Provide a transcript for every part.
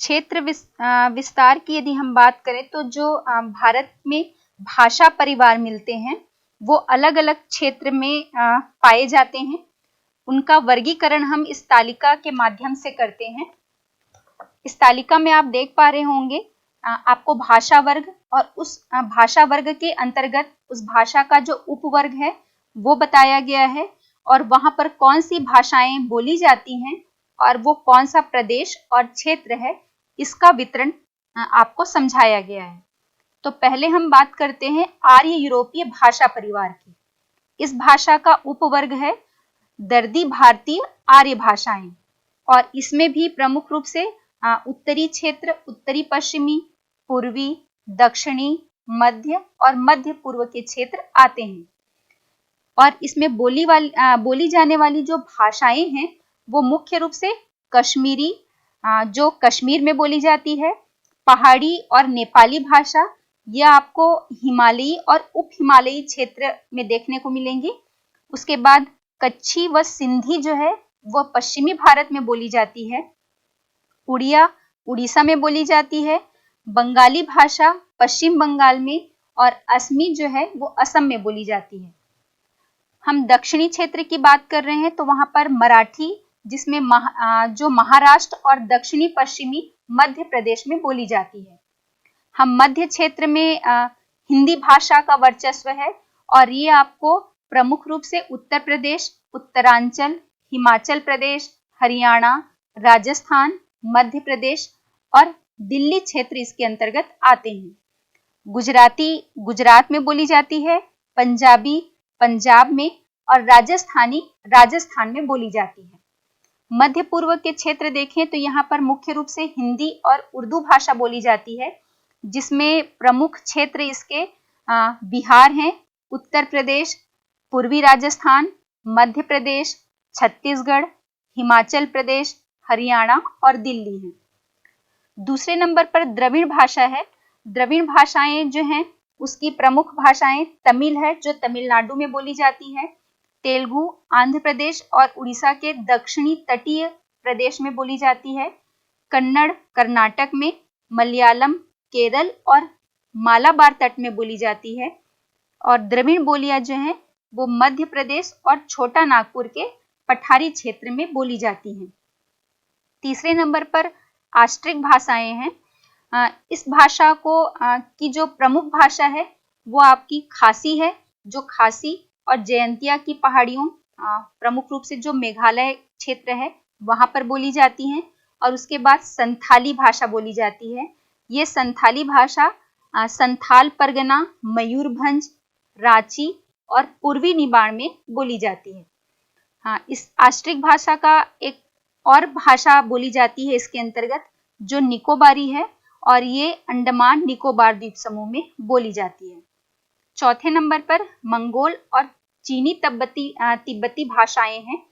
क्षेत्र विस्तार की यदि हम बात करें तो जो भारत में भाषा परिवार मिलते हैं वो अलग अलग क्षेत्र में पाए जाते हैं। उनका वर्गीकरण हम इस तालिका के माध्यम से करते हैं। इस तालिका में आप देख पा रहे होंगे आपको भाषा वर्ग और उस भाषा वर्ग के अंतर्गत उस भाषा का जो उपवर्ग है वो बताया गया है और वहां पर कौन सी भाषाएं बोली जाती हैं और वो कौन सा प्रदेश और क्षेत्र है, इसका वितरण आपको समझाया गया है। तो पहले हम बात करते हैं आर्य यूरोपीय भाषा परिवार की। इस भाषा का उपवर्ग है दर्दी भारतीय आर्य भाषाएं और इसमें भी प्रमुख रूप से उत्तरी क्षेत्र, उत्तरी पश्चिमी, पूर्वी, दक्षिणी, मध्य और मध्य पूर्व के क्षेत्र आते हैं। और इसमें बोली जाने वाली जो भाषाएं हैं वो मुख्य रूप से कश्मीरी, जो कश्मीर में बोली जाती है, पहाड़ी और नेपाली भाषा, यह आपको हिमालयी और उप हिमालयी क्षेत्र में देखने को मिलेंगी। उसके बाद कच्छी व सिंधी जो है वह पश्चिमी भारत में बोली जाती है। उड़िया उड़ीसा में बोली जाती है। बंगाली भाषा पश्चिम बंगाल में और असमी जो है वो असम में बोली जाती है। हम दक्षिणी क्षेत्र की बात कर रहे हैं तो वहां पर मराठी, जिसमें जो महाराष्ट्र और दक्षिणी पश्चिमी मध्य प्रदेश में बोली जाती है। हम मध्य क्षेत्र में हिंदी भाषा का वर्चस्व है और ये आपको प्रमुख रूप से उत्तर प्रदेश, उत्तरांचल, हिमाचल प्रदेश, हरियाणा, राजस्थान, मध्य प्रदेश और दिल्ली क्षेत्र इसके अंतर्गत आते हैं। गुजराती गुजरात में बोली जाती है, पंजाबी पंजाब में और राजस्थानी राजस्थान में बोली जाती है। मध्य पूर्व के क्षेत्र देखें तो यहाँ पर मुख्य रूप से हिंदी और उर्दू भाषा बोली जाती है, जिसमें प्रमुख क्षेत्र इसके बिहार हैं, उत्तर प्रदेश, पूर्वी राजस्थान, मध्य प्रदेश, छत्तीसगढ़, हिमाचल प्रदेश, हरियाणा और दिल्ली है। दूसरे नंबर पर द्रविड़ भाषा है। द्रविड़ भाषाएं जो हैं उसकी प्रमुख भाषाएं तमिल है जो तमिलनाडु में बोली जाती है, तेलुगु आंध्र प्रदेश और उड़ीसा के दक्षिणी तटीय प्रदेश में बोली जाती है, कन्नड़ कर्नाटक में, मलयालम केरल और मालाबार तट में बोली जाती है और द्रविड़ बोलियां जो हैं वो मध्य प्रदेश और छोटा नागपुर के पठारी क्षेत्र में बोली जाती हैं। तीसरे नंबर पर आस्ट्रिक भाषाएं हैं। इस भाषा को की जो प्रमुख भाषा है वो आपकी खासी है, जो खासी और जयंतिया की पहाड़ियों प्रमुख रूप से जो मेघालय क्षेत्र है वहां पर बोली जाती हैं। और उसके बाद संथाली भाषा बोली जाती है। ये संथाली भाषा संथाल परगना, मयूरभंज, रांची और पूर्वी निमाड़ में बोली जाती है। हाँ, इस आस्ट्रिक भाषा का एक और भाषा बोली जाती है इसके अंतर्गत जो निकोबारी है और ये अंडमान निकोबार द्वीप समूह में बोली जाती है। चौथे नंबर पर मंगोल और चीनी तिब्बती भाषाएं हैं।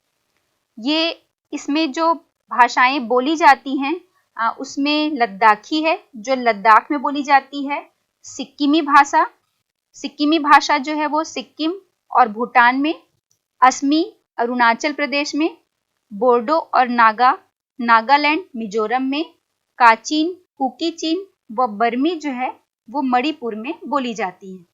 ये इसमें जो भाषाएं बोली जाती हैं उसमें लद्दाखी है जो लद्दाख में बोली जाती है, सिक्किमी भाषा जो है वो सिक्किम और भूटान में, असमी अरुणाचल प्रदेश में, बोर्डो और नागालैंड मिजोरम में, काचिन कुकी चीन व बर्मी जो है वो मणिपुर में बोली जाती है।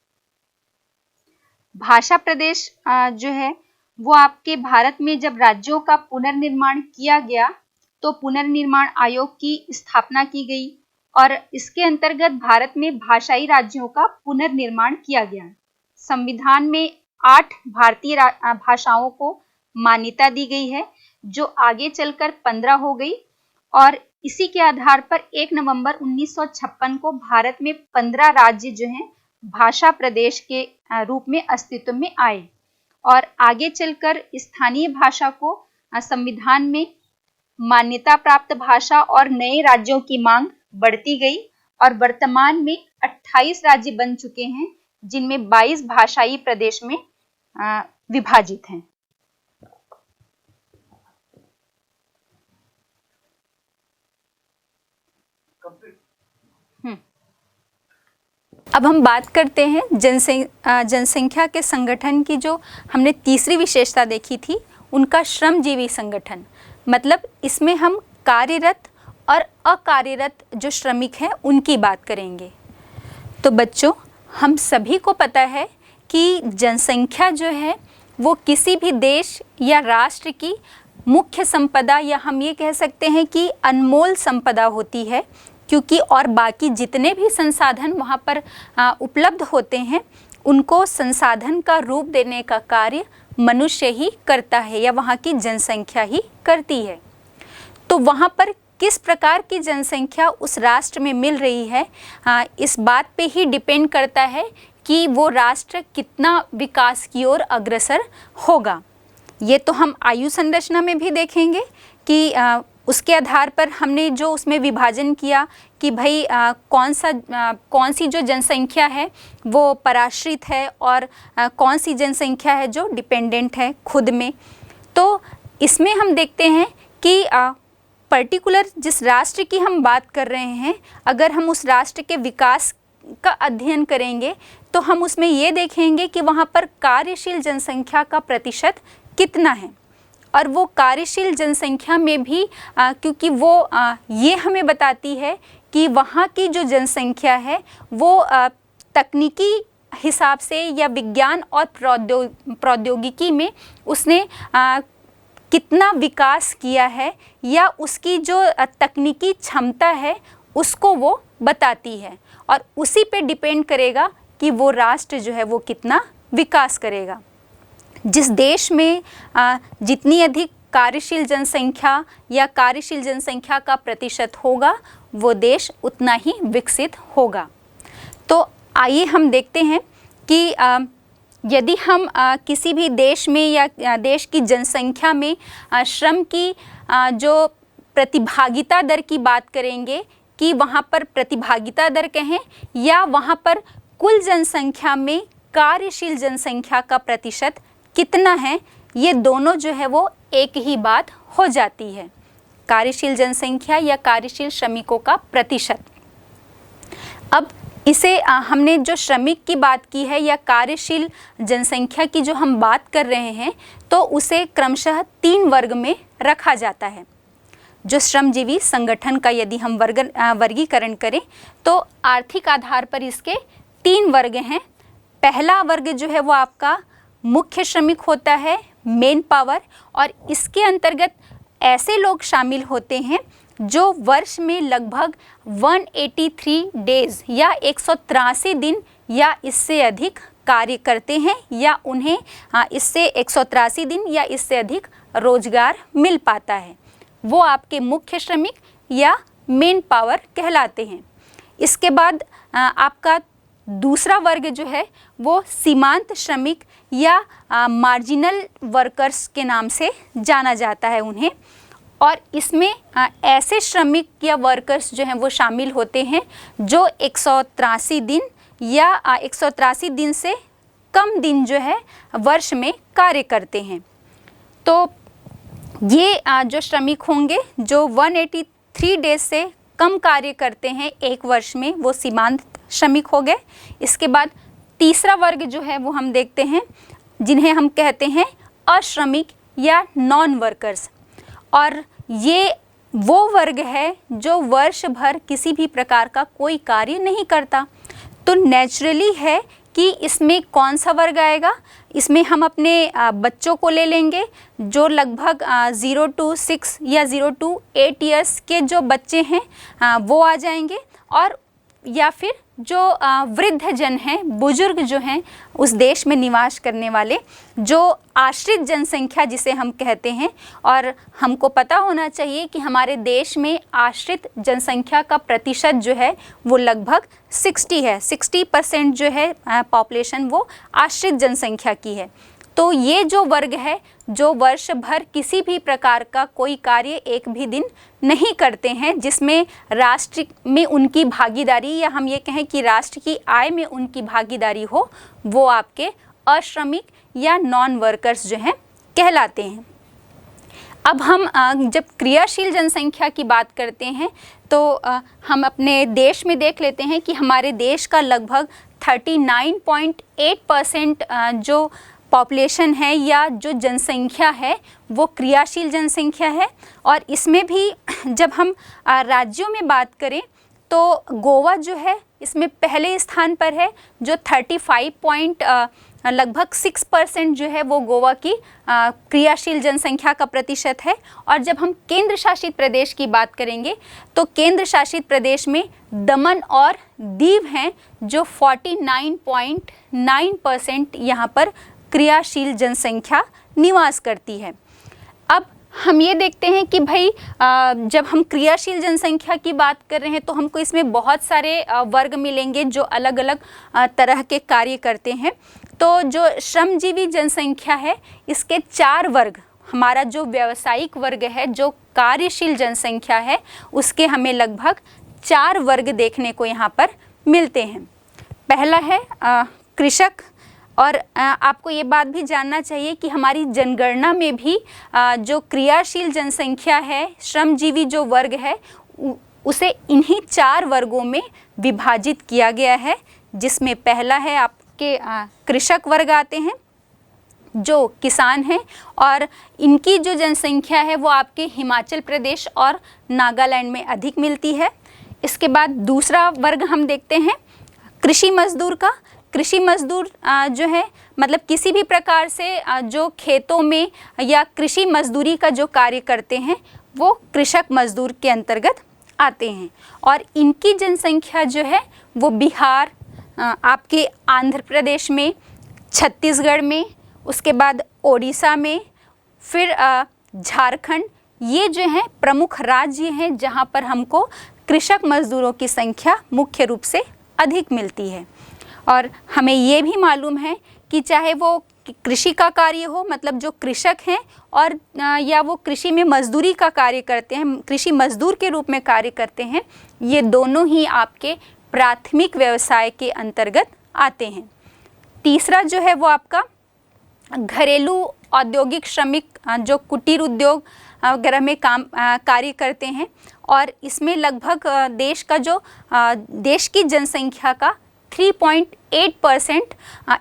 भाषा प्रदेश जो है वो आपके भारत में जब राज्यों का पुनर्निर्माण किया गया तो पुनर्निर्माण आयोग की स्थापना की गई और इसके अंतर्गत भारत में भाषाई राज्यों का पुनर्निर्माण किया गया। संविधान में 8 भारतीय भाषाओं को मान्यता दी गई है जो आगे चलकर 15 हो गई और इसी के आधार पर 1 नवंबर 1956 को भारत में 15 राज्य जो हैं भाषा प्रदेश के रूप में अस्तित्व में आए और आगे चलकर स्थानीय भाषा को संविधान में मान्यता प्राप्त भाषा और नए राज्यों की मांग बढ़ती गई और वर्तमान में 28 राज्य बन चुके हैं जिनमें 22 भाषाई प्रदेश में विभाजित हैं। अब हम बात करते हैं जनसंख्या के संगठन की। जो हमने तीसरी विशेषता देखी थी उनका श्रमजीवी संगठन, मतलब इसमें हम कार्यरत और अकार्यरत जो श्रमिक हैं उनकी बात करेंगे। तो बच्चों, हम सभी को पता है कि जनसंख्या जो है वो किसी भी देश या राष्ट्र की मुख्य संपदा, या हम ये कह सकते हैं कि अनमोल संपदा होती है, क्योंकि और बाकी जितने भी संसाधन वहाँ पर उपलब्ध होते हैं उनको संसाधन का रूप देने का कार्य मनुष्य ही करता है या वहाँ की जनसंख्या ही करती है। तो वहाँ पर किस प्रकार की जनसंख्या उस राष्ट्र में मिल रही है, इस बात पे ही डिपेंड करता है कि वो राष्ट्र कितना विकास की ओर अग्रसर होगा। ये तो हम आयु संरचना में भी देखेंगे कि उसके आधार पर हमने जो उसमें विभाजन किया कि भाई कौन सी जो जनसंख्या है वो पराश्रित है और कौन सी जनसंख्या है जो डिपेंडेंट है खुद में। तो इसमें हम देखते हैं कि पर्टिकुलर जिस राष्ट्र की हम बात कर रहे हैं, अगर हम उस राष्ट्र के विकास का अध्ययन करेंगे तो हम उसमें ये देखेंगे कि वहाँ पर कार्यशील जनसंख्या का प्रतिशत कितना है। और वो कार्यशील जनसंख्या में भी क्योंकि वो ये हमें बताती है कि वहाँ की जो जनसंख्या है वो तकनीकी हिसाब से या विज्ञान और प्रौद्योगिकी में उसने कितना विकास किया है या उसकी जो तकनीकी क्षमता है उसको वो बताती है, और उसी पे डिपेंड करेगा कि वो राष्ट्र जो है वो कितना विकास करेगा। जिस देश में जितनी अधिक कार्यशील जनसंख्या या कार्यशील जनसंख्या का प्रतिशत होगा वो देश उतना ही विकसित होगा। तो आइए हम देखते हैं कि यदि हम किसी भी देश में या देश की जनसंख्या में श्रम की जो प्रतिभागिता दर की बात करेंगे कि वहाँ पर प्रतिभागिता दर कहें या वहाँ पर कुल जनसंख्या में कार्यशील जनसंख्या का प्रतिशत कितना है, ये दोनों जो है वो एक ही बात हो जाती है, कार्यशील जनसंख्या या कार्यशील श्रमिकों का प्रतिशत। अब इसे हमने जो श्रमिक की बात की है या कार्यशील जनसंख्या की जो हम बात कर रहे हैं तो उसे क्रमशः 3 वर्ग में रखा जाता है। जो श्रमजीवी संगठन का यदि हम वर्गीकरण करें तो आर्थिक आधार पर इसके 3 वर्ग हैं। पहला वर्ग जो है वो आपका मुख्य श्रमिक होता है, मेन पावर, और इसके अंतर्गत ऐसे लोग शामिल होते हैं जो वर्ष में लगभग 183 डेज या 183 दिन या इससे अधिक कार्य करते हैं या उन्हें इससे 183 दिन या इससे अधिक रोजगार मिल पाता है, वो आपके मुख्य श्रमिक या मेन पावर कहलाते हैं। इसके बाद आपका दूसरा वर्ग जो है वो सीमांत श्रमिक या मार्जिनल वर्कर्स के नाम से जाना जाता है उन्हें, और इसमें ऐसे श्रमिक या वर्कर्स जो हैं वो शामिल होते हैं जो 183 दिन या 183 दिन से कम दिन जो है वर्ष में कार्य करते हैं। तो ये जो श्रमिक होंगे जो 183 डेज से कम कार्य करते हैं एक वर्ष में, वो सीमांत श्रमिक हो गए। इसके बाद तीसरा वर्ग जो है वो हम देखते हैं जिन्हें हम कहते हैं अश्रमिक या नॉन वर्कर्स, और ये वो वर्ग है जो वर्ष भर किसी भी प्रकार का कोई कार्य नहीं करता। तो नेचुरली है कि इसमें कौन सा वर्ग आएगा, इसमें हम अपने बच्चों को ले लेंगे जो लगभग 0 to 6 या 0 to 8 ईयर्स के जो बच्चे हैं वो आ जाएंगे, और या फिर जो वृद्ध जन हैं, बुजुर्ग जो हैं उस देश में निवास करने वाले, जो आश्रित जनसंख्या जिसे हम कहते हैं। और हमको पता होना चाहिए कि हमारे देश में आश्रित जनसंख्या का प्रतिशत जो है वो लगभग 60 है, 60% जो है पॉपुलेशन वो आश्रित जनसंख्या की है। तो ये जो वर्ग है जो वर्ष भर किसी भी प्रकार का कोई कार्य एक भी दिन नहीं करते हैं, जिसमें राष्ट्र में उनकी भागीदारी या हम ये कहें कि राष्ट्र की आय में उनकी भागीदारी हो, वो आपके अश्रमिक या नॉन वर्कर्स जो हैं कहलाते हैं। अब हम जब क्रियाशील जनसंख्या की बात करते हैं तो हम अपने देश में देख लेते हैं कि हमारे देश का लगभग 39.8% जो पॉपुलेशन है या जो जनसंख्या है वो क्रियाशील जनसंख्या है। और इसमें भी जब हम राज्यों में बात करें तो गोवा जो है इसमें पहले स्थान पर है, जो 6% जो है वो गोवा की क्रियाशील जनसंख्या का प्रतिशत है। और जब हम केंद्र शासित प्रदेश की बात करेंगे तो केंद्र शासित प्रदेश में दमन और दीव हैं जो 49.9% यहाँ पर क्रियाशील जनसंख्या निवास करती है। अब हम ये देखते हैं कि भाई जब हम क्रियाशील जनसंख्या की बात कर रहे हैं तो हमको इसमें बहुत सारे वर्ग मिलेंगे जो अलग अलग तरह के कार्य करते हैं। तो जो श्रमजीवी जनसंख्या है इसके 4 वर्ग, हमारा जो व्यावसायिक वर्ग है, जो कार्यशील जनसंख्या है, उसके हमें लगभग 4 वर्ग देखने को यहाँ पर मिलते हैं। पहला है कृषक। और आपको ये बात भी जानना चाहिए कि हमारी जनगणना में भी जो क्रियाशील जनसंख्या है, श्रमजीवी जो वर्ग है, उसे इन्हीं 4 वर्गों में विभाजित किया गया है, जिसमें पहला है आपके कृषक वर्ग आते हैं जो किसान हैं, और इनकी जो जनसंख्या है वो आपके हिमाचल प्रदेश और नागालैंड में अधिक मिलती है। इसके बाद दूसरा वर्ग हम देखते हैं कृषि मजदूर का। कृषि मजदूर जो है मतलब किसी भी प्रकार से जो खेतों में या कृषि मजदूरी का जो कार्य करते हैं वो कृषक मजदूर के अंतर्गत आते हैं। और इनकी जनसंख्या जो है वो बिहार, आपके आंध्र प्रदेश में, छत्तीसगढ़ में, उसके बाद ओडिशा में, फिर झारखंड, ये जो हैं प्रमुख राज्य हैं जहाँ पर हमको कृषक मजदूरों की संख्या मुख्य रूप से अधिक मिलती है। और हमें ये भी मालूम है कि चाहे वो कृषि का कार्य हो, मतलब जो कृषक हैं, और या वो कृषि में मजदूरी का कार्य करते हैं, कृषि मजदूर के रूप में कार्य करते हैं, ये दोनों ही आपके प्राथमिक व्यवसाय के अंतर्गत आते हैं। तीसरा जो है वो आपका घरेलू औद्योगिक श्रमिक, जो कुटीर उद्योग वगैरह में कार्य करते हैं, और इसमें लगभग देश की जनसंख्या का 3.8%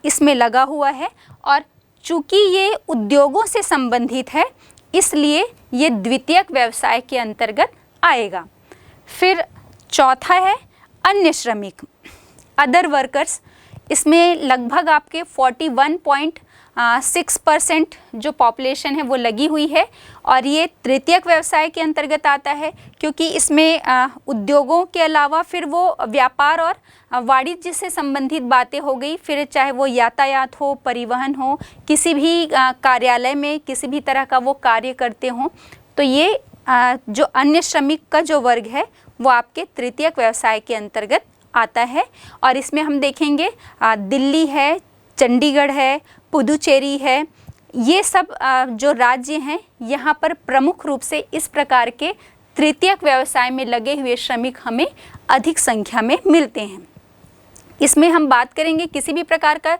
इसमें लगा हुआ है। और चूँकि ये उद्योगों से संबंधित है इसलिए ये द्वितीयक व्यवसाय के अंतर्गत आएगा। फिर चौथा है अन्य श्रमिक, अदर वर्कर्स। इसमें लगभग आपके 41.6% जो पॉपुलेशन है वो लगी हुई है, और ये तृतीयक व्यवसाय के अंतर्गत आता है, क्योंकि इसमें उद्योगों के अलावा फिर वो व्यापार और वाणिज्य से संबंधित बातें हो गई, फिर चाहे वो यातायात हो, परिवहन हो, किसी भी कार्यालय में किसी भी तरह का वो कार्य करते हों, तो ये जो अन्य श्रमिक का जो वर्ग है वो आपके तृतीयक व्यवसाय के अंतर्गत आता है। और इसमें हम देखेंगे दिल्ली है, चंडीगढ़ है, पुदुचेरी है, ये सब जो राज्य हैं यहाँ पर प्रमुख रूप से इस प्रकार के तृतीयक व्यवसाय में लगे हुए श्रमिक हमें अधिक संख्या में मिलते हैं। इसमें हम बात करेंगे किसी भी प्रकार का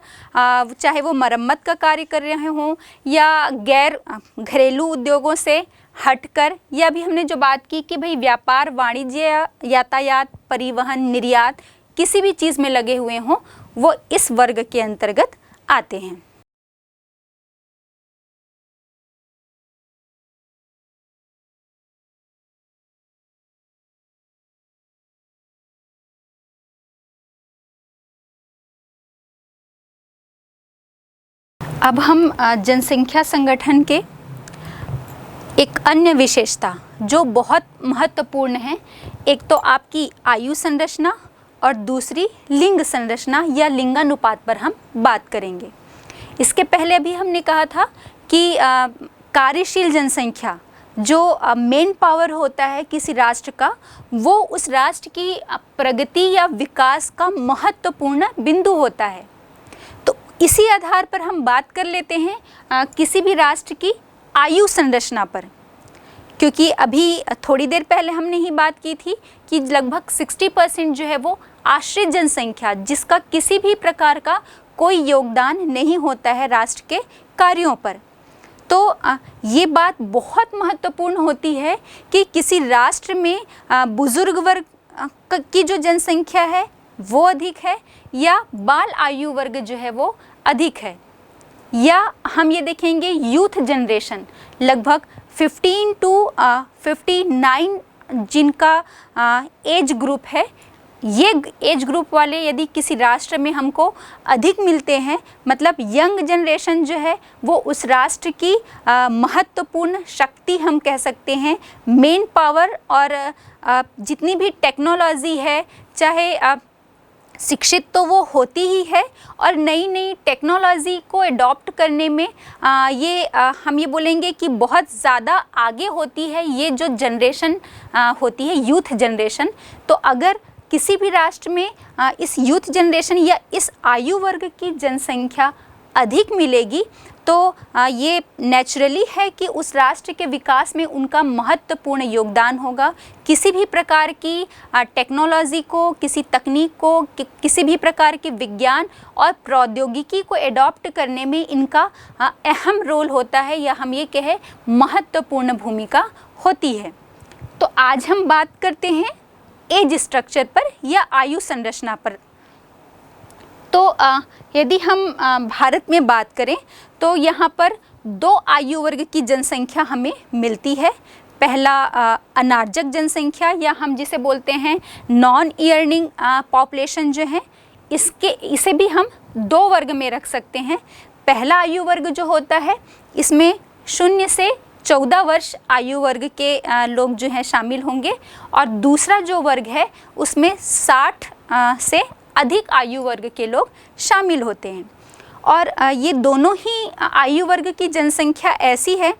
चाहे वो मरम्मत का कार्य कर रहे हों या गैर घरेलू उद्योगों से हटकर, या भी हमने जो बात की कि भाई व्यापार, वाणिज्य, यातायात, परिवहन, निर्यात, किसी भी चीज़ में लगे हुए हों, वो इस वर्ग के अंतर्गत आते हैं। अब हम जनसंख्या संगठन के एक अन्य विशेषता जो बहुत महत्वपूर्ण है, एक तो आपकी आयु संरचना और दूसरी लिंग संरचना या लिंगानुपात पर हम बात करेंगे। इसके पहले भी हमने कहा था कि कार्यशील जनसंख्या जो मेन पावर होता है किसी राष्ट्र का, वो उस राष्ट्र की प्रगति या विकास का महत्वपूर्ण बिंदु होता है। तो इसी आधार पर हम बात कर लेते हैं किसी भी राष्ट्र की आयु संरचना पर, क्योंकि अभी थोड़ी देर पहले हमने ही बात की थी कि लगभग 60% जो है वो आश्रित जनसंख्या, जिसका किसी भी प्रकार का कोई योगदान नहीं होता है राष्ट्र के कार्यों पर। तो ये बात बहुत महत्वपूर्ण होती है कि किसी राष्ट्र में बुजुर्ग वर्ग की जो जनसंख्या है वो अधिक है या बाल आयु वर्ग जो है वो अधिक है। या हम ये देखेंगे यूथ जनरेशन, लगभग 15 to 59 जिनका एज ग्रुप है, ये एज ग्रुप वाले यदि किसी राष्ट्र में हमको अधिक मिलते हैं, मतलब यंग जनरेशन जो है वो उस राष्ट्र की महत्वपूर्ण शक्ति हम कह सकते हैं, मेन पावर, और जितनी भी टेक्नोलॉजी है, चाहे शिक्षित तो वो होती ही है, और नई नई टेक्नोलॉजी को अडॉप्ट करने में हम ये बोलेंगे कि बहुत ज़्यादा आगे होती है ये जो जनरेशन होती है, यूथ जनरेशन। तो अगर किसी भी राष्ट्र में इस यूथ जनरेशन या इस आयु वर्ग की जनसंख्या अधिक मिलेगी, तो ये नेचुरली है कि उस राष्ट्र के विकास में उनका महत्वपूर्ण योगदान होगा। किसी भी प्रकार की टेक्नोलॉजी को, किसी तकनीक को, किसी भी प्रकार के विज्ञान और प्रौद्योगिकी को एडॉप्ट करने में इनका अहम रोल होता है, या हम ये कहें महत्वपूर्ण भूमिका होती है। तो आज हम बात करते हैं एज स्ट्रक्चर पर या आयु संरचना पर। तो यदि हम भारत में बात करें तो यहाँ पर 2 आयु वर्ग की जनसंख्या हमें मिलती है। पहला अनार्जक जनसंख्या, या हम जिसे बोलते हैं नॉन ईयर्निंग पॉपुलेशन जो है, इसे भी हम 2 वर्ग में रख सकते हैं। पहला आयु वर्ग जो होता है इसमें 0 से 14 वर्ष आयु वर्ग के लोग जो हैं शामिल होंगे, और दूसरा जो वर्ग है उसमें 60 से अधिक आयु वर्ग के लोग शामिल होते हैं। और ये दोनों ही आयु वर्ग की जनसंख्या ऐसी है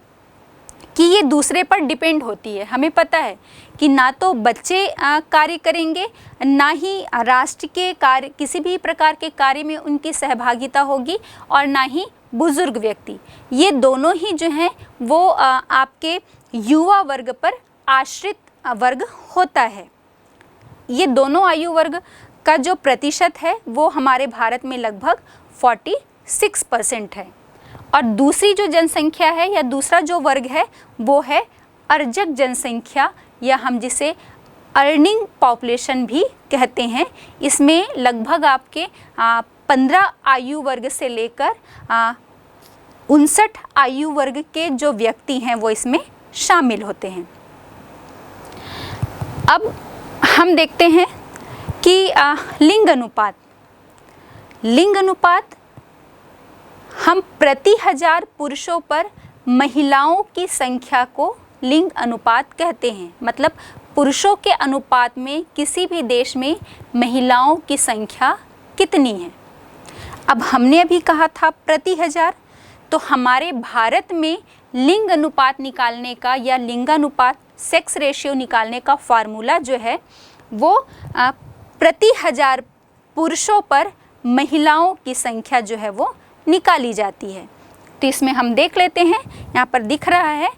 कि ये दूसरे पर डिपेंड होती है। हमें पता है कि ना तो बच्चे कार्य करेंगे, ना ही राष्ट्र के कार्य, किसी भी प्रकार के कार्य में उनकी सहभागिता होगी, और ना ही बुजुर्ग व्यक्ति। ये दोनों ही जो हैं वो आपके युवा वर्ग पर आश्रित वर्ग होता है। ये दोनों आयु वर्ग का जो प्रतिशत है वो हमारे भारत में लगभग 46% है। और दूसरी जो जनसंख्या है या दूसरा जो वर्ग है वो है अर्जक जनसंख्या, या हम जिसे अर्निंग पॉपुलेशन भी कहते हैं। इसमें लगभग आपके 15 आयु वर्ग से लेकर 59 आयु वर्ग के जो व्यक्ति हैं वो इसमें शामिल होते हैं। अब हम देखते हैं कि लिंग अनुपात हम प्रति 1000 पुरुषों पर महिलाओं की संख्या को लिंग अनुपात कहते हैं। मतलब पुरुषों के अनुपात में किसी भी देश में महिलाओं की संख्या कितनी है। अब हमने अभी कहा था प्रति 1000, तो हमारे भारत में लिंग अनुपात निकालने का या लिंगानुपात सेक्स रेशियो निकालने का फार्मूला जो है वो प्रति 1000 पुरुषों पर महिलाओं की संख्या जो है वो निकाली जाती है। तो इसमें हम देख लेते हैं, यहाँ पर दिख रहा है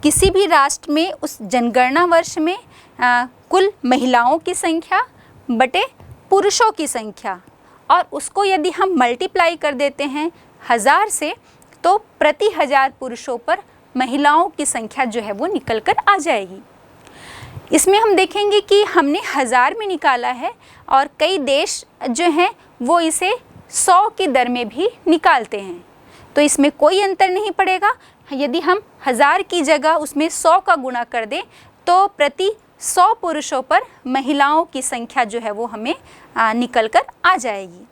किसी भी राष्ट्र में उस जनगणना वर्ष में कुल महिलाओं की संख्या बटे पुरुषों की संख्या, और उसको यदि हम मल्टीप्लाई कर देते हैं 1000 से, तो प्रति 1000 पुरुषों पर महिलाओं की संख्या जो है वो निकल कर आ जाएगी। इसमें हम देखेंगे कि हमने 1000 में निकाला है, और कई देश जो हैं वो इसे 100 की दर में भी निकालते हैं। तो इसमें कोई अंतर नहीं पड़ेगा। यदि हम 1000 की जगह उसमें 100 का गुणा कर दें तो प्रति 100 पुरुषों पर महिलाओं की संख्या जो है वो हमें निकल कर आ जाएगी।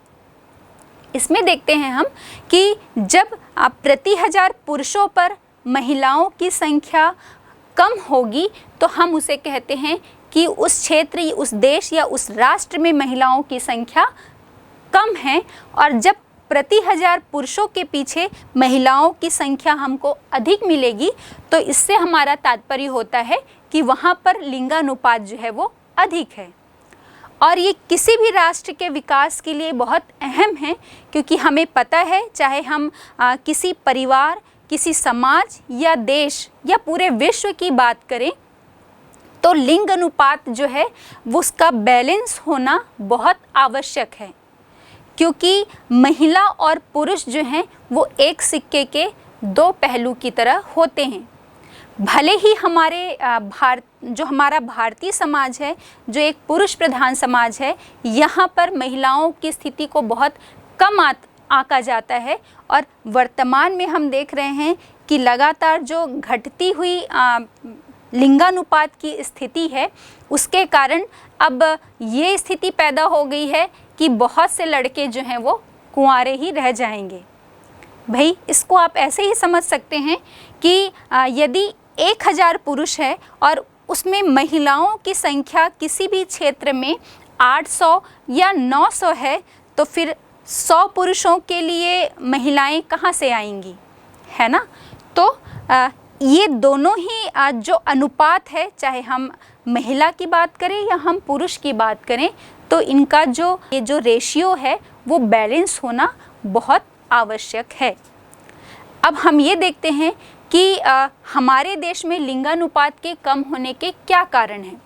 इसमें देखते हैं हम कि जब प्रति 1000 पुरुषों पर महिलाओं की संख्या कम होगी तो हम उसे कहते हैं कि उस क्षेत्र, उस देश या उस राष्ट्र में महिलाओं की संख्या कम है। और जब प्रति 1000 पुरुषों के पीछे महिलाओं की संख्या हमको अधिक मिलेगी तो इससे हमारा तात्पर्य होता है कि वहाँ पर लिंगानुपात जो है वो अधिक है। और ये किसी भी राष्ट्र के विकास के लिए बहुत अहम है, क्योंकि हमें पता है चाहे हम किसी परिवार, किसी समाज या देश या पूरे विश्व की बात करें तो लिंग अनुपात जो है वो उसका बैलेंस होना बहुत आवश्यक है, क्योंकि महिला और पुरुष जो हैं वो एक सिक्के के 2 पहलू की तरह होते हैं। भले ही हमारा भारतीय समाज है जो एक पुरुष प्रधान समाज है, यहाँ पर महिलाओं की स्थिति को बहुत कम आंका जाता है। और वर्तमान में हम देख रहे हैं कि लगातार जो घटती हुई लिंगानुपात की स्थिति है, उसके कारण अब ये स्थिति पैदा हो गई है कि बहुत से लड़के जो हैं वो कुंवारे ही रह जाएंगे। भाई इसको आप ऐसे ही समझ सकते हैं कि यदि 1000 पुरुष है और उसमें महिलाओं की संख्या किसी भी क्षेत्र में 800 या 900 है, तो फिर 100 पुरुषों के लिए महिलाएं कहाँ से आएंगी, है ना। तो ये दोनों ही जो अनुपात है, चाहे हम महिला की बात करें या हम पुरुष की बात करें, तो इनका ये जो रेशियो है वो बैलेंस होना बहुत आवश्यक है। अब हम ये देखते हैं कि हमारे देश में लिंगानुपात के कम होने के क्या कारण हैं।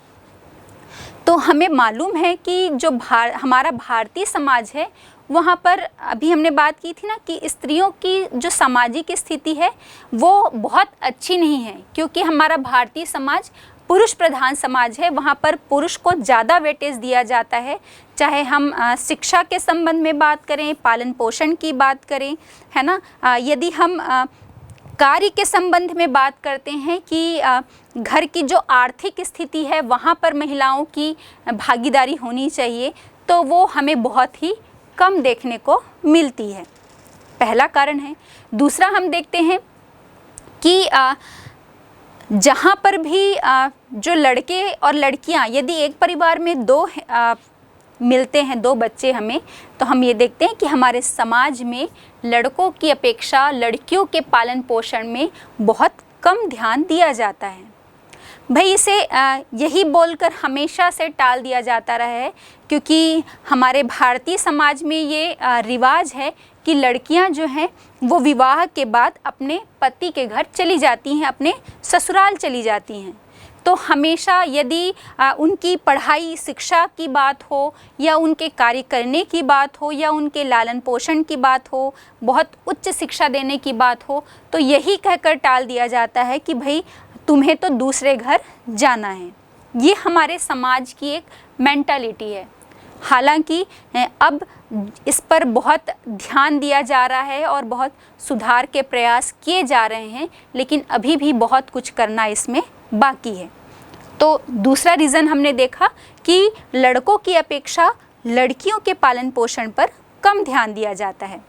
तो हमें मालूम है कि जो हमारा भारतीय समाज है, वहाँ पर अभी हमने बात की थी ना कि स्त्रियों की जो सामाजिक स्थिति है वो बहुत अच्छी नहीं है, क्योंकि हमारा भारतीय समाज पुरुष प्रधान समाज है। वहाँ पर पुरुष को ज़्यादा वेटेज दिया जाता है, चाहे हम शिक्षा के संबंध में बात करें, पालन पोषण की बात करें, है ना। यदि हम कार्य के संबंध में बात करते हैं कि घर की जो आर्थिक स्थिति है वहाँ पर महिलाओं की भागीदारी होनी चाहिए, तो वो हमें बहुत ही कम देखने को मिलती है। पहला कारण है। दूसरा हम देखते हैं कि जहाँ पर भी जो लड़के और लड़कियाँ, यदि एक परिवार में दो मिलते हैं, 2 बच्चे हमें, तो हम ये देखते हैं कि हमारे समाज में लड़कों की अपेक्षा लड़कियों के पालन पोषण में बहुत कम ध्यान दिया जाता है। भाई इसे यही बोलकर हमेशा से टाल दिया जाता रहा है, क्योंकि हमारे भारतीय समाज में ये रिवाज है कि लड़कियां जो हैं वो विवाह के बाद अपने पति के घर चली जाती हैं, अपने ससुराल चली जाती हैं। तो हमेशा यदि उनकी पढ़ाई शिक्षा की बात हो या उनके कार्य करने की बात हो या उनके लालन पोषण की बात हो, बहुत उच्च शिक्षा देने की बात हो, तो यही कहकर टाल दिया जाता है कि भाई तुम्हें तो दूसरे घर जाना है। ये हमारे समाज की एक मेंटालिटी है। हालांकि अब इस पर बहुत ध्यान दिया जा रहा है और बहुत सुधार के प्रयास किए जा रहे हैं, लेकिन अभी भी बहुत कुछ करना इसमें बाकी है। तो दूसरा रीज़न हमने देखा कि लड़कों की अपेक्षा लड़कियों के पालन पोषण पर कम ध्यान दिया जाता है।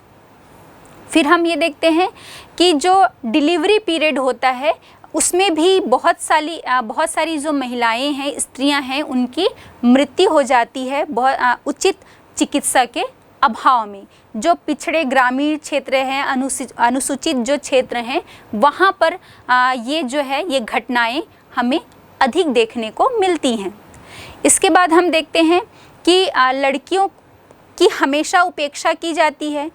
फिर हम ये देखते हैं कि जो डिलीवरी पीरियड होता है उसमें भी बहुत सारी जो महिलाएं हैं, स्त्रियां हैं, उनकी मृत्यु हो जाती है बहुत उचित चिकित्सा के अभाव में। जो पिछड़े ग्रामीण क्षेत्र हैं, अनुसूचित जो क्षेत्र हैं, वहाँ पर ये जो है ये घटनाएं हमें अधिक देखने को मिलती हैं। इसके बाद हम देखते हैं कि लड़कियों की हमेशा उपेक्षा की जाती है,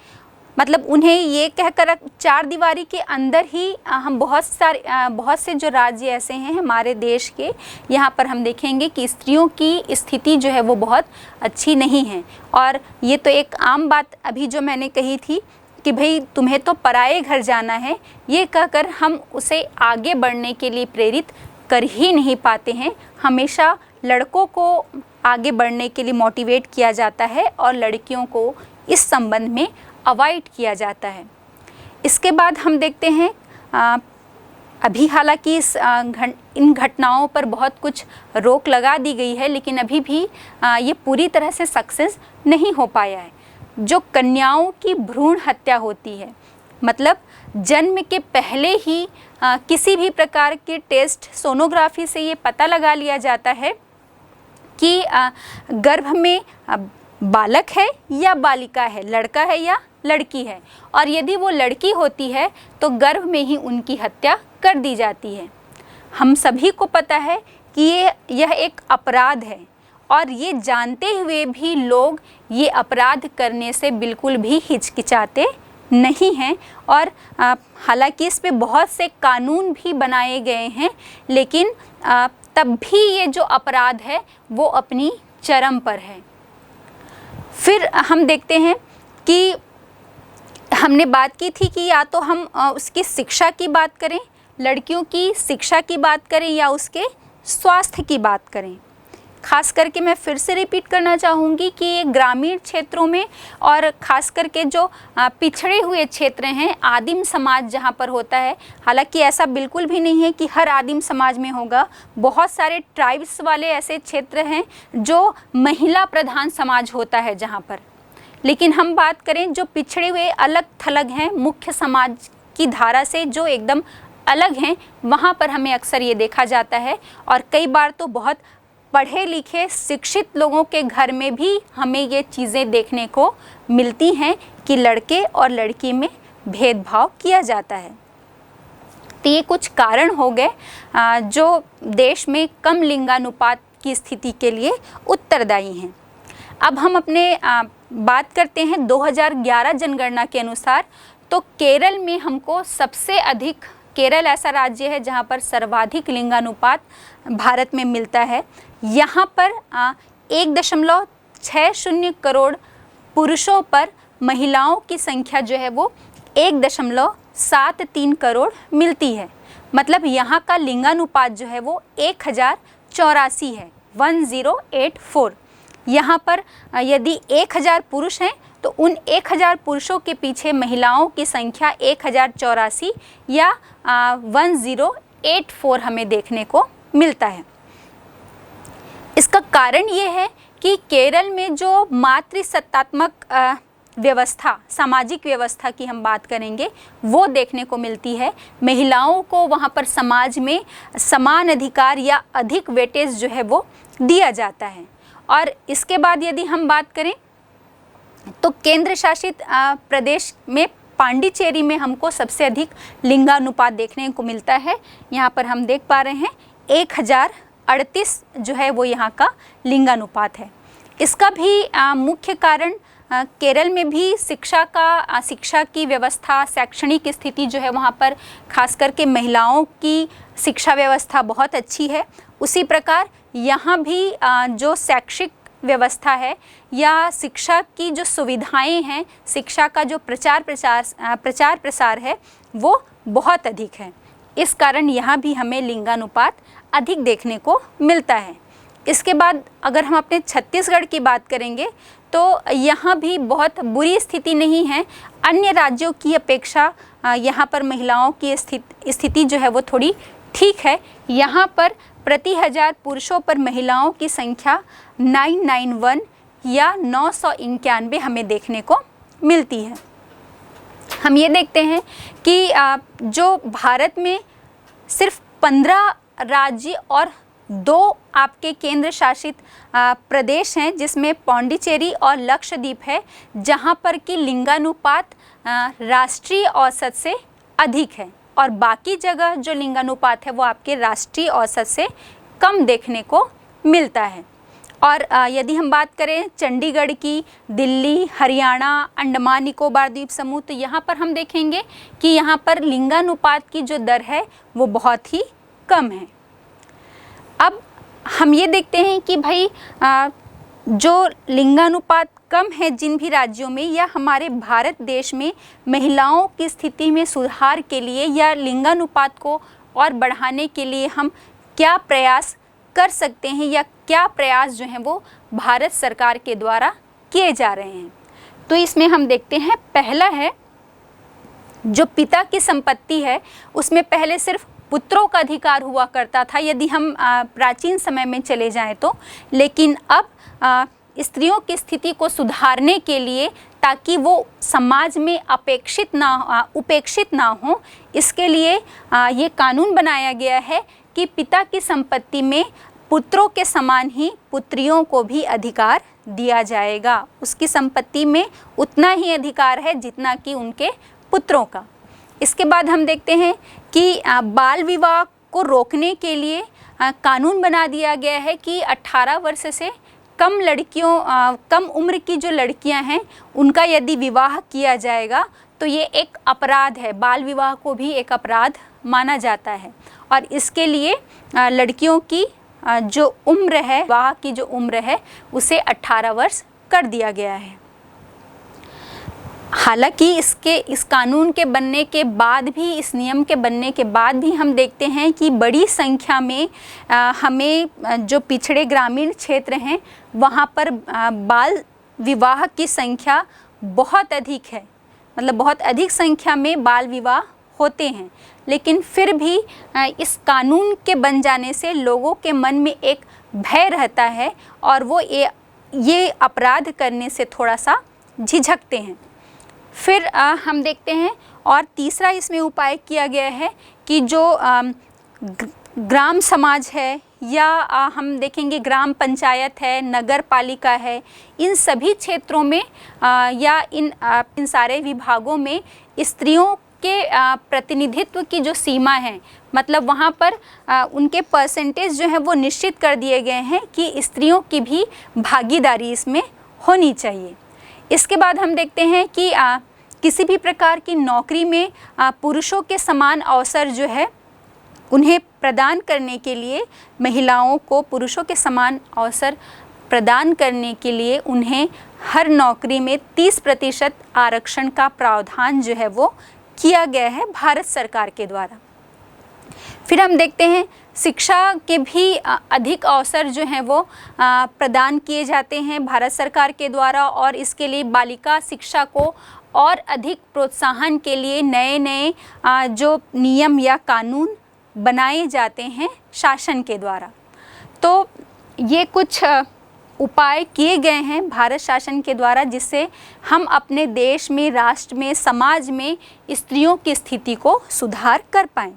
मतलब उन्हें ये कहकर 4 दीवारी के अंदर ही हम बहुत से जो राज्य ऐसे हैं हमारे देश के, यहाँ पर हम देखेंगे कि स्त्रियों की स्थिति जो है वो बहुत अच्छी नहीं है। और ये तो एक आम बात अभी जो मैंने कही थी कि भाई तुम्हें तो पराए घर जाना है, ये कहकर हम उसे आगे बढ़ने के लिए प्रेरित कर ही नहीं पाते हैं। हमेशा लड़कों को आगे बढ़ने के लिए मोटिवेट किया जाता है और लड़कियों को इस संबंध में अवॉइड किया जाता है। इसके बाद हम देखते हैं अभी हालांकि इन घटनाओं पर बहुत कुछ रोक लगा दी गई है, लेकिन अभी भी ये पूरी तरह से सक्सेस नहीं हो पाया है। जो कन्याओं की भ्रूण हत्या होती है, मतलब जन्म के पहले ही किसी भी प्रकार के टेस्ट सोनोग्राफी से ये पता लगा लिया जाता है कि गर्भ में बालक है या बालिका है, लड़का है या लड़की है। और यदि वो लड़की होती है तो गर्भ में ही उनकी हत्या कर दी जाती है। हम सभी को पता है कि यह एक अपराध है और ये जानते हुए भी लोग ये अपराध करने से बिल्कुल भी हिचकिचाते नहीं हैं। और हालांकि इस पे बहुत से कानून भी बनाए गए हैं, लेकिन तब भी ये जो अपराध है वो अपनी चरम पर है। फिर हम देखते हैं कि हमने बात की थी कि या तो हम उसकी शिक्षा की बात करें, लड़कियों की शिक्षा की बात करें, या उसके स्वास्थ्य की बात करें। खास करके मैं फिर से रिपीट करना चाहूँगी कि ये ग्रामीण क्षेत्रों में और ख़ास करके जो पिछड़े हुए क्षेत्र हैं, आदिम समाज जहाँ पर होता है, हालांकि ऐसा बिल्कुल भी नहीं है कि हर आदिम समाज में होगा, बहुत सारे ट्राइब्स वाले ऐसे क्षेत्र हैं जो महिला प्रधान समाज होता है जहाँ पर। लेकिन हम बात करें जो पिछड़े हुए अलग थलग हैं, मुख्य समाज की धारा से जो एकदम अलग हैं, वहाँ पर हमें अक्सर ये देखा जाता है। और कई बार तो बहुत पढ़े लिखे शिक्षित लोगों के घर में भी हमें ये चीज़ें देखने को मिलती हैं कि लड़के और लड़की में भेदभाव किया जाता है। तो ये कुछ कारण हो गए जो देश में कम लिंगानुपात की स्थिति के लिए उत्तरदायी हैं। अब हम अपने बात करते हैं 2011 जनगणना के अनुसार, तो केरल में हमको सबसे अधिक, केरल ऐसा राज्य है जहाँ पर सर्वाधिक लिंगानुपात भारत में मिलता है। यहाँ पर 1.60 करोड़ पुरुषों पर महिलाओं की संख्या जो है वो 1.73 करोड़ मिलती है। मतलब यहाँ का लिंगानुपात जो है वो 1084 है, 1084। यहाँ पर यदि 1000 पुरुष हैं तो उन 1000 पुरुषों के पीछे महिलाओं की संख्या 1084 या 1084 हमें देखने को मिलता है। इसका कारण ये है कि केरल में जो मातृसत्तात्मक व्यवस्था, सामाजिक व्यवस्था की हम बात करेंगे, वो देखने को मिलती है। महिलाओं को वहाँ पर समाज में समान अधिकार या अधिक वेटेज जो है वो दिया जाता है। और इसके बाद यदि हम बात करें तो केंद्र शासित प्रदेश में पांडिचेरी में हमको सबसे अधिक लिंगानुपात देखने को मिलता है। यहाँ पर हम देख पा रहे हैं 1038 जो है वो यहाँ का लिंगानुपात है। इसका भी मुख्य कारण केरल में भी शिक्षा की व्यवस्था, शैक्षणिक स्थिति जो है वहाँ पर खास करके महिलाओं की शिक्षा व्यवस्था बहुत अच्छी है। उसी प्रकार यहाँ भी जो शैक्षिक व्यवस्था है या शिक्षा की जो सुविधाएं हैं, शिक्षा का जो प्रचार प्रसार है वो बहुत अधिक है। इस कारण यहाँ भी हमें लिंगानुपात अधिक देखने को मिलता है। इसके बाद अगर हम अपने छत्तीसगढ़ की बात करेंगे तो यहाँ भी बहुत बुरी स्थिति नहीं है। अन्य राज्यों की अपेक्षा यहाँ पर महिलाओं की स्थिति जो है वो थोड़ी ठीक है। यहाँ पर प्रति 1000 पुरुषों पर महिलाओं की संख्या 991 या 991 हमें देखने को मिलती है। हम ये देखते हैं कि जो भारत में सिर्फ 15 राज्य और 2 आपके केंद्र शासित प्रदेश हैं, जिसमें पौंडीचेरी और लक्षद्वीप है, जहाँ पर कि लिंगानुपात राष्ट्रीय औसत से अधिक है और बाकी जगह जो लिंगानुपात है वो आपके राष्ट्रीय औसत से कम देखने को मिलता है। और यदि हम बात करें चंडीगढ़ की, दिल्ली, हरियाणा, अंडमान निकोबार द्वीप समूह, तो यहाँ पर हम देखेंगे कि यहाँ पर लिंगानुपात की जो दर है वो बहुत ही कम है। अब हम ये देखते हैं कि भाई जो लिंगानुपात कम है जिन भी राज्यों में या हमारे भारत देश में महिलाओं की स्थिति में सुधार के लिए या लिंगानुपात को और बढ़ाने के लिए हम क्या प्रयास कर सकते हैं या क्या प्रयास जो हैं वो भारत सरकार के द्वारा किए जा रहे हैं। तो इसमें हम देखते हैं, पहला है जो पिता की संपत्ति है उसमें पहले सिर्फ पुत्रों का अधिकार हुआ करता था यदि हम प्राचीन समय में चले जाएं तो, लेकिन अब स्त्रियों की स्थिति को सुधारने के लिए ताकि वो समाज में उपेक्षित ना हो, इसके लिए ये कानून बनाया गया है कि पिता की संपत्ति में पुत्रों के समान ही पुत्रियों को भी अधिकार दिया जाएगा। उसकी संपत्ति में उतना ही अधिकार है जितना कि उनके पुत्रों का। इसके बाद हम देखते हैं कि बाल विवाह को रोकने के लिए कानून बना दिया गया है कि 18 वर्ष से कम उम्र की जो लड़कियां हैं उनका यदि विवाह किया जाएगा तो ये एक अपराध है, बाल विवाह को भी एक अपराध माना जाता है। और इसके लिए लड़कियों की जो उम्र है, विवाह की जो उम्र है उसे 18 वर्ष कर दिया गया है। हालांकि इस कानून के बनने के बाद भी, इस नियम के बनने के बाद भी हम देखते हैं कि बड़ी संख्या में हमें जो पिछड़े ग्रामीण क्षेत्र हैं वहाँ पर बाल विवाह की संख्या बहुत अधिक है, मतलब बहुत अधिक संख्या में बाल विवाह होते हैं। लेकिन फिर भी इस कानून के बन जाने से लोगों के मन में एक भय रहता है और वो ये अपराध करने से थोड़ा सा झिझकते हैं। फिर हम देखते हैं और तीसरा इसमें उपाय किया गया है कि जो ग्राम समाज है या हम देखेंगे ग्राम पंचायत है, नगर पालिका है, इन सभी क्षेत्रों में या इन सारे विभागों में स्त्रियों के प्रतिनिधित्व की जो सीमा है, मतलब वहाँ पर उनके परसेंटेज जो है वो निश्चित कर दिए गए हैं कि स्त्रियों की भी भागीदारी इसमें होनी चाहिए। इसके बाद हम देखते हैं कि किसी भी प्रकार की नौकरी में पुरुषों के समान अवसर जो है उन्हें प्रदान करने के लिए, महिलाओं को पुरुषों के समान अवसर प्रदान करने के लिए उन्हें हर नौकरी में 30% आरक्षण का प्रावधान जो है वो किया गया है भारत सरकार के द्वारा। फिर हम देखते हैं शिक्षा के भी अधिक अवसर जो हैं वो प्रदान किए जाते हैं भारत सरकार के द्वारा, और इसके लिए बालिका शिक्षा को और अधिक प्रोत्साहन के लिए नए नए जो नियम या कानून बनाए जाते हैं शासन के द्वारा। तो ये कुछ उपाय किए गए हैं भारत शासन के द्वारा जिससे हम अपने देश में, राष्ट्र में, समाज में स्त्रियों की स्थिति को सुधार कर पाएँ।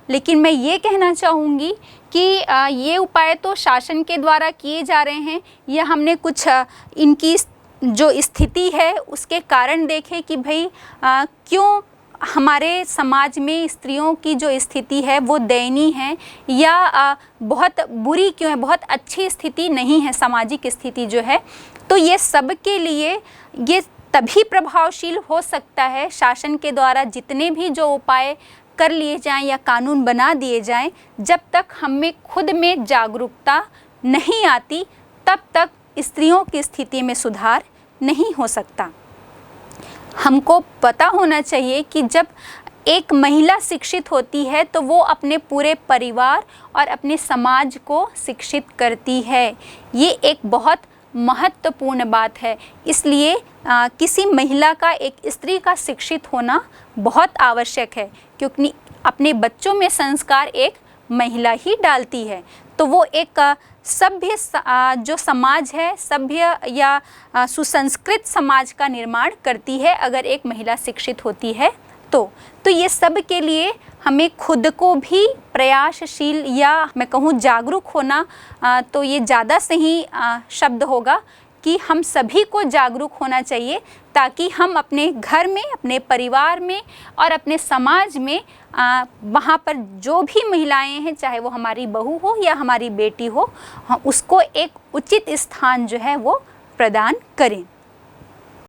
लेकिन मैं ये कहना चाहूँगी कि ये उपाय तो शासन के द्वारा किए जा रहे हैं, या हमने कुछ इनकी जो स्थिति है उसके कारण देखे कि भाई क्यों हमारे समाज में स्त्रियों की जो स्थिति है वो दयनीय है या बहुत बुरी क्यों है, बहुत अच्छी स्थिति नहीं है सामाजिक स्थिति जो है। तो ये सब के लिए ये तभी प्रभावशील हो सकता है शासन के द्वारा जितने भी जो उपाय कर लिए जाएं या कानून बना दिए जाएं, जब तक हमें खुद में जागरूकता नहीं आती तब तक स्त्रियों की स्थिति में सुधार नहीं हो सकता। हमको पता होना चाहिए कि जब एक महिला शिक्षित होती है तो वो अपने पूरे परिवार और अपने समाज को शिक्षित करती है। ये एक बहुत महत्वपूर्ण बात है। इसलिए किसी महिला का, एक स्त्री का शिक्षित होना बहुत आवश्यक है, क्योंकि अपने बच्चों में संस्कार एक महिला ही डालती है। तो वो एक सभ्य जो समाज है, सभ्य या सुसंस्कृत समाज का निर्माण करती है अगर एक महिला शिक्षित होती है तो ये सब के लिए हमें खुद को भी प्रयासशील या मैं कहूँ जागरूक होना, तो ये ज़्यादा सही शब्द होगा कि हम सभी को जागरूक होना चाहिए ताकि हम अपने घर में, अपने परिवार में और अपने समाज में वहाँ पर जो भी महिलाएं हैं, चाहे वो हमारी बहू हो या हमारी बेटी हो, उसको एक उचित स्थान जो है वो प्रदान करें।